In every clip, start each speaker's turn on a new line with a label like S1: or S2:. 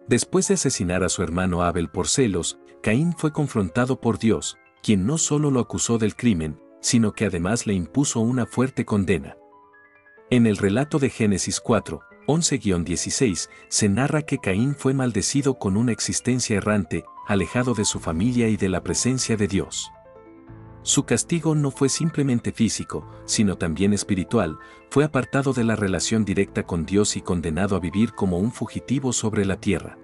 S1: Después de asesinar a su hermano Abel por celos, Caín fue confrontado por Dios, quien no solo lo acusó del crimen, sino que además le impuso una fuerte condena. En el relato de Génesis 4, 11-16, se narra que Caín fue maldecido con una existencia errante, alejado de su familia y de la presencia de Dios. Su castigo no fue simplemente físico, sino también espiritual, fue apartado de la relación directa con Dios y condenado a vivir como un fugitivo sobre la tierra.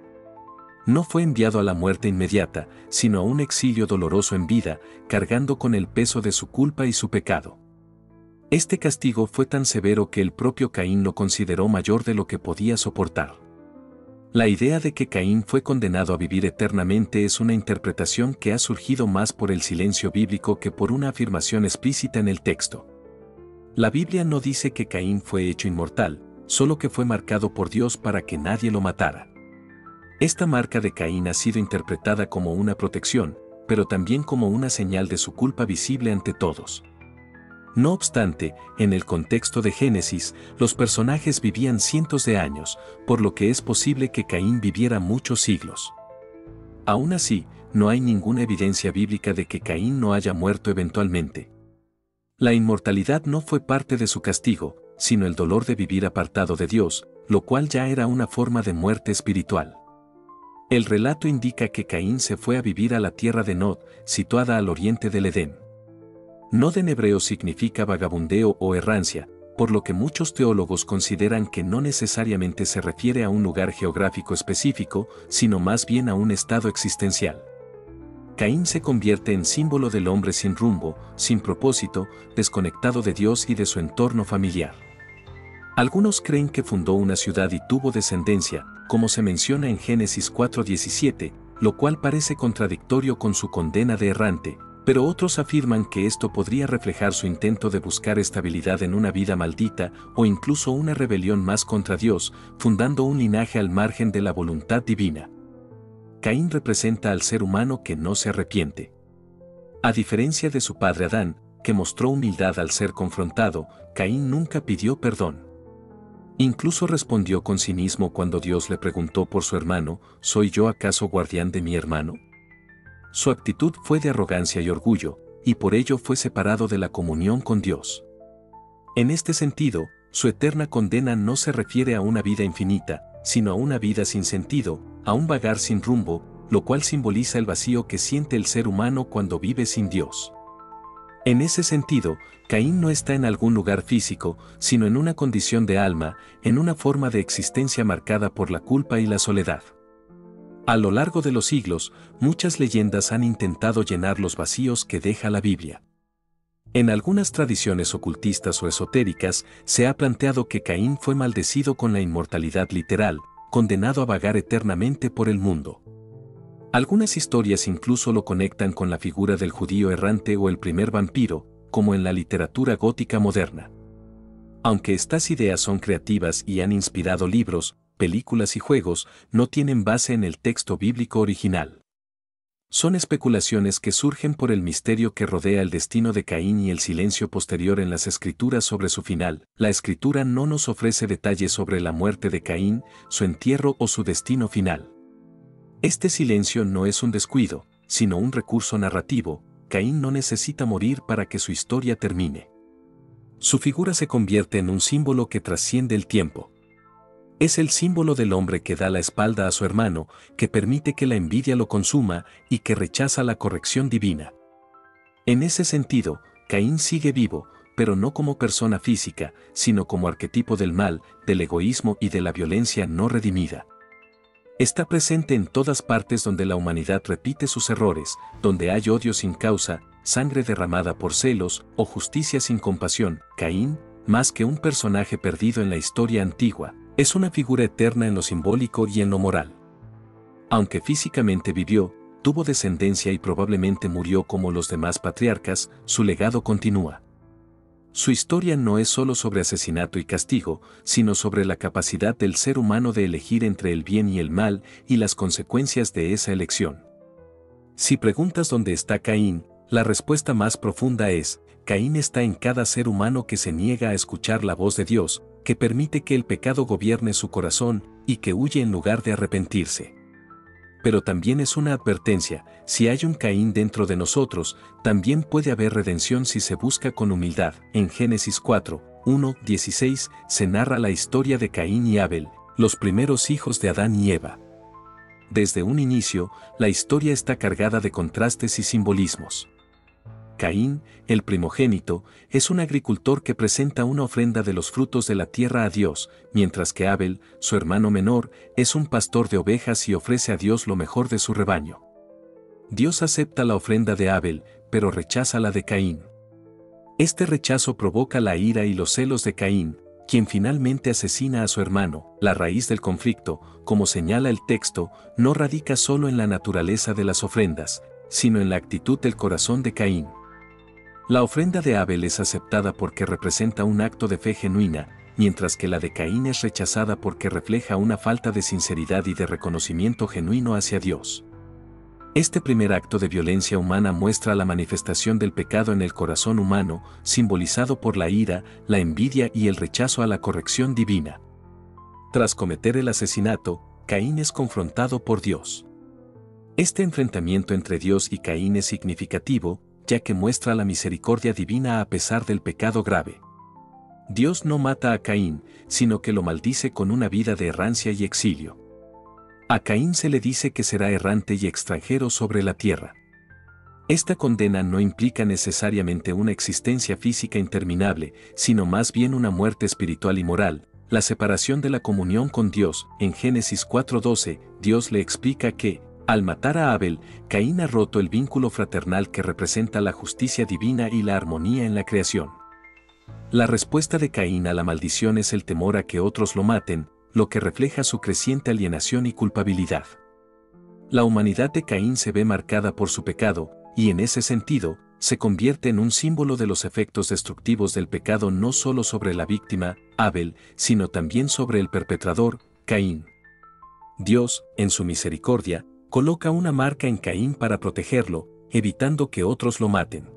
S1: No fue enviado a la muerte inmediata, sino a un exilio doloroso en vida, cargando con el peso de su culpa y su pecado. Este castigo fue tan severo que el propio Caín lo consideró mayor de lo que podía soportar. La idea de que Caín fue condenado a vivir eternamente es una interpretación que ha surgido más por el silencio bíblico que por una afirmación explícita en el texto. La Biblia no dice que Caín fue hecho inmortal, solo que fue marcado por Dios para que nadie lo matara. Esta marca de Caín ha sido interpretada como una protección, pero también como una señal de su culpa visible ante todos. No obstante, en el contexto de Génesis, los personajes vivían cientos de años, por lo que es posible que Caín viviera muchos siglos. Aún así, no hay ninguna evidencia bíblica de que Caín no haya muerto eventualmente. La inmortalidad no fue parte de su castigo, sino el dolor de vivir apartado de Dios, lo cual ya era una forma de muerte espiritual. El relato indica que Caín se fue a vivir a la tierra de Nod, situada al oriente del Edén. Nod en hebreo significa vagabundeo o errancia, por lo que muchos teólogos consideran que no necesariamente se refiere a un lugar geográfico específico, sino más bien a un estado existencial. Caín se convierte en símbolo del hombre sin rumbo, sin propósito, desconectado de Dios y de su entorno familiar. Algunos creen que fundó una ciudad y tuvo descendencia, como se menciona en Génesis 4:17, lo cual parece contradictorio con su condena de errante, pero otros afirman que esto podría reflejar su intento de buscar estabilidad en una vida maldita o incluso una rebelión más contra Dios, fundando un linaje al margen de la voluntad divina. Caín representa al ser humano que no se arrepiente. A diferencia de su padre Adán, que mostró humildad al ser confrontado, Caín nunca pidió perdón. Incluso respondió con cinismo cuando Dios le preguntó por su hermano, ¿soy yo acaso guardián de mi hermano? Su actitud fue de arrogancia y orgullo, y por ello fue separado de la comunión con Dios. En este sentido, su eterna condena no se refiere a una vida infinita, sino a una vida sin sentido, a un vagar sin rumbo, lo cual simboliza el vacío que siente el ser humano cuando vive sin Dios. En ese sentido, Caín no está en algún lugar físico, sino en una condición de alma, en una forma de existencia marcada por la culpa y la soledad. A lo largo de los siglos, muchas leyendas han intentado llenar los vacíos que deja la Biblia. En algunas tradiciones ocultistas o esotéricas, se ha planteado que Caín fue maldecido con la inmortalidad literal, condenado a vagar eternamente por el mundo. Algunas historias incluso lo conectan con la figura del judío errante o el primer vampiro, como en la literatura gótica moderna. Aunque estas ideas son creativas y han inspirado libros, películas y juegos, no tienen base en el texto bíblico original. Son especulaciones que surgen por el misterio que rodea el destino de Caín y el silencio posterior en las escrituras sobre su final. La escritura no nos ofrece detalles sobre la muerte de Caín, su entierro o su destino final. Este silencio no es un descuido, sino un recurso narrativo. Caín no necesita morir para que su historia termine. Su figura se convierte en un símbolo que trasciende el tiempo. Es el símbolo del hombre que da la espalda a su hermano, que permite que la envidia lo consuma y que rechaza la corrección divina. En ese sentido, Caín sigue vivo, pero no como persona física, sino como arquetipo del mal, del egoísmo y de la violencia no redimida. Está presente en todas partes donde la humanidad repite sus errores, donde hay odio sin causa, sangre derramada por celos o justicia sin compasión. Caín, más que un personaje perdido en la historia antigua, es una figura eterna en lo simbólico y en lo moral. Aunque físicamente vivió, tuvo descendencia y probablemente murió como los demás patriarcas, su legado continúa. Su historia no es solo sobre asesinato y castigo, sino sobre la capacidad del ser humano de elegir entre el bien y el mal y las consecuencias de esa elección. Si preguntas dónde está Caín, la respuesta más profunda es: Caín está en cada ser humano que se niega a escuchar la voz de Dios, que permite que el pecado gobierne su corazón y que huye en lugar de arrepentirse. Pero también es una advertencia: si hay un Caín dentro de nosotros, también puede haber redención si se busca con humildad. En Génesis 4, 1, 16 se narra la historia de Caín y Abel, los primeros hijos de Adán y Eva. Desde un inicio, la historia está cargada de contrastes y simbolismos. Caín, el primogénito, es un agricultor que presenta una ofrenda de los frutos de la tierra a Dios, mientras que Abel, su hermano menor, es un pastor de ovejas y ofrece a Dios lo mejor de su rebaño. Dios acepta la ofrenda de Abel, pero rechaza la de Caín. Este rechazo provoca la ira y los celos de Caín, quien finalmente asesina a su hermano. La raíz del conflicto, como señala el texto, no radica solo en la naturaleza de las ofrendas, sino en la actitud del corazón de Caín. La ofrenda de Abel es aceptada porque representa un acto de fe genuina, mientras que la de Caín es rechazada porque refleja una falta de sinceridad y de reconocimiento genuino hacia Dios. Este primer acto de violencia humana muestra la manifestación del pecado en el corazón humano, simbolizado por la ira, la envidia y el rechazo a la corrección divina. Tras cometer el asesinato, Caín es confrontado por Dios. Este enfrentamiento entre Dios y Caín es significativo, ya que muestra la misericordia divina a pesar del pecado grave. Dios no mata a Caín, sino que lo maldice con una vida de errancia y exilio. A Caín se le dice que será errante y extranjero sobre la tierra. Esta condena no implica necesariamente una existencia física interminable, sino más bien una muerte espiritual y moral, la separación de la comunión con Dios. En Génesis 4:12, Dios le explica que, al matar a Abel, Caín ha roto el vínculo fraternal que representa la justicia divina y la armonía en la creación. La respuesta de Caín a la maldición es el temor a que otros lo maten, lo que refleja su creciente alienación y culpabilidad. La humanidad de Caín se ve marcada por su pecado, y en ese sentido, se convierte en un símbolo de los efectos destructivos del pecado no solo sobre la víctima, Abel, sino también sobre el perpetrador, Caín. Dios, en su misericordia, coloca una marca en Caín para protegerlo, evitando que otros lo maten.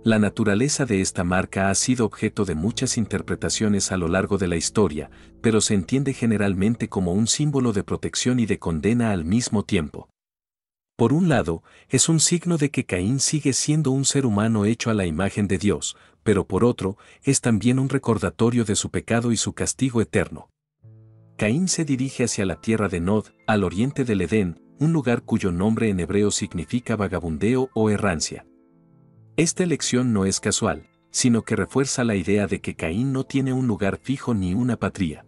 S1: La naturaleza de esta marca ha sido objeto de muchas interpretaciones a lo largo de la historia, pero se entiende generalmente como un símbolo de protección y de condena al mismo tiempo. Por un lado, es un signo de que Caín sigue siendo un ser humano hecho a la imagen de Dios, pero por otro, es también un recordatorio de su pecado y su castigo eterno. Caín se dirige hacia la tierra de Nod, al oriente del Edén, un lugar cuyo nombre en hebreo significa vagabundeo o errancia. Esta elección no es casual, sino que refuerza la idea de que Caín no tiene un lugar fijo ni una patria.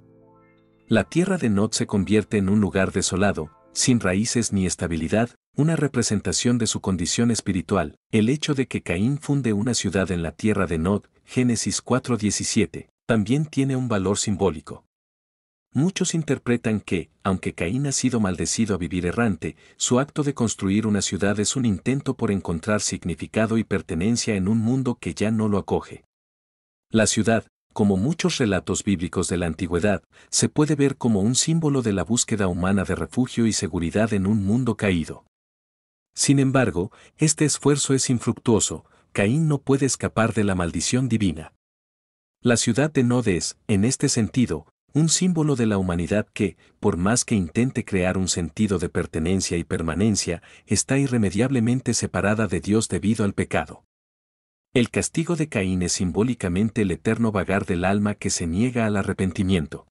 S1: La tierra de Nod se convierte en un lugar desolado, sin raíces ni estabilidad, una representación de su condición espiritual. El hecho de que Caín funde una ciudad en la tierra de Nod, Génesis 4:17, también tiene un valor simbólico. Muchos interpretan que, aunque Caín ha sido maldecido a vivir errante, su acto de construir una ciudad es un intento por encontrar significado y pertenencia en un mundo que ya no lo acoge. La ciudad, como muchos relatos bíblicos de la antigüedad, se puede ver como un símbolo de la búsqueda humana de refugio y seguridad en un mundo caído. Sin embargo, este esfuerzo es infructuoso. Caín no puede escapar de la maldición divina. La ciudad de Nod es, en este sentido, un símbolo de la humanidad que, por más que intente crear un sentido de pertenencia y permanencia, está irremediablemente separada de Dios debido al pecado. El castigo de Caín es simbólicamente el eterno vagar del alma que se niega al arrepentimiento.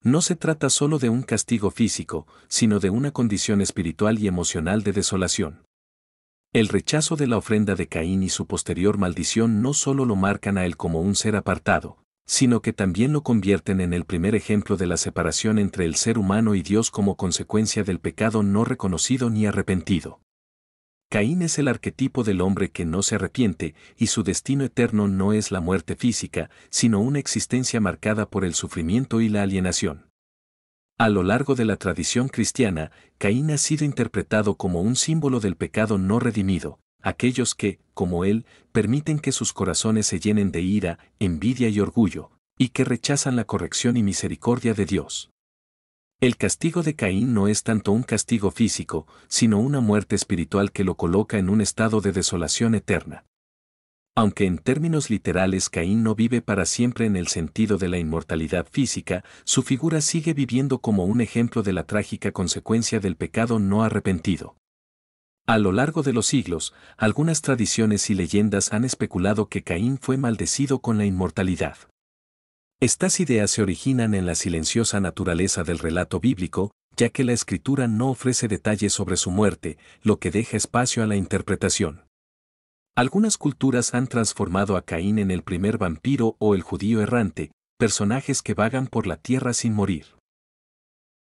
S1: No se trata solo de un castigo físico, sino de una condición espiritual y emocional de desolación. El rechazo de la ofrenda de Caín y su posterior maldición no solo lo marcan a él como un ser apartado, sino que también lo convierten en el primer ejemplo de la separación entre el ser humano y Dios como consecuencia del pecado no reconocido ni arrepentido. Caín es el arquetipo del hombre que no se arrepiente, y su destino eterno no es la muerte física, sino una existencia marcada por el sufrimiento y la alienación. A lo largo de la tradición cristiana, Caín ha sido interpretado como un símbolo del pecado no redimido, aquellos que, como él, permiten que sus corazones se llenen de ira, envidia y orgullo, y que rechazan la corrección y misericordia de Dios. El castigo de Caín no es tanto un castigo físico, sino una muerte espiritual que lo coloca en un estado de desolación eterna. Aunque en términos literales Caín no vive para siempre en el sentido de la inmortalidad física, su figura sigue viviendo como un ejemplo de la trágica consecuencia del pecado no arrepentido. A lo largo de los siglos, algunas tradiciones y leyendas han especulado que Caín fue maldecido con la inmortalidad. Estas ideas se originan en la silenciosa naturaleza del relato bíblico, ya que la escritura no ofrece detalles sobre su muerte, lo que deja espacio a la interpretación. Algunas culturas han transformado a Caín en el primer vampiro o el judío errante, personajes que vagan por la tierra sin morir.